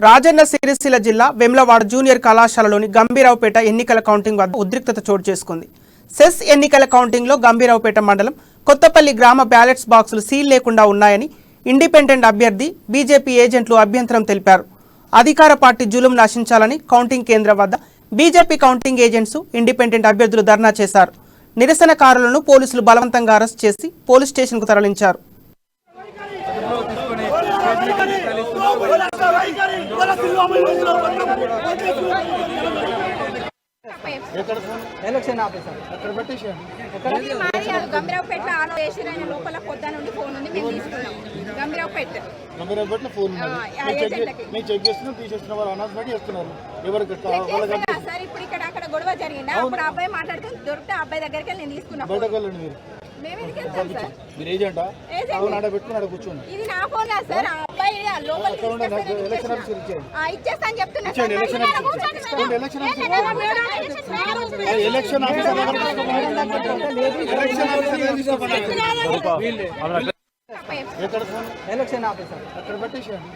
రాజన్న సిరిసిల్ల జిల్లా వెమ్లవాడ జూనియర్ కళాశాలలోని గంభీరావుపేట ఎన్నికల కౌంటింగ్ వద్ద ఉద్రిక్తత చోటు చేసుకుంది. సెస్ ఎన్నికల కౌంటింగ్లో గంభీరావుపేట మండలం కొత్తపల్లి గ్రామ బ్యాలెట్స్ బాక్సులు సీల్ లేకుండా ఉన్నాయని ఇండిపెండెంట్ అభ్యర్థి బీజేపీ ఏజెంట్లు అభ్యంతరం తెలిపారు. అధికార పార్టీ జులుం నశించాలని కౌంటింగ్ కేంద్రం వద్ద బీజేపీ కౌంటింగ్ ఏజెంట్స్ ఇండిపెండెంట్ అభ్యర్థులు ధర్నా చేశారు. నిరసనకారులను పోలీసులు బలవంతంగా అరెస్ట్ చేసి పోలీస్ స్టేషన్కు తరలించారు. ఎలక్షన్ ఆఫీసర్ అక్కడ పెట్టేసాను. గంభీరావుపేట ఆలో వేసిరైన లోపల పొద్దు నుండి ఫోన్ ఉంది, మేము తీసుకున్నాం. గంభీరావుపేట ఫోన్ నేను చెక్ చేస్తున్నాం, తీసేస్తున్న వాళ్ళు అనౌన్స్మెంట్ చేస్తున్నారు. ఎవరికి సార్ ఇప్పుడు ఇక్కడ అక్కడ గొడవ జరిగిందా? అప్పుడు అబ్బాయి మాట్లాడుతూ దొరికితే అబ్బాయి దగ్గరికి వెళ్ళి నేను తీసుకున్నాం. బయటకు వెళ్ళండి మీరు. మీరు ఏజెంటా? పెట్టుకున్నాడు కూర్చోండి. ఇది నా ఫోన్ కాదు సార్, ఆ అబ్బాయి ఇచ్చేస్తాను చెప్తున్నా. ఎలక్షన్ ఆఫీసర్ అక్కడ పెట్టేసాను.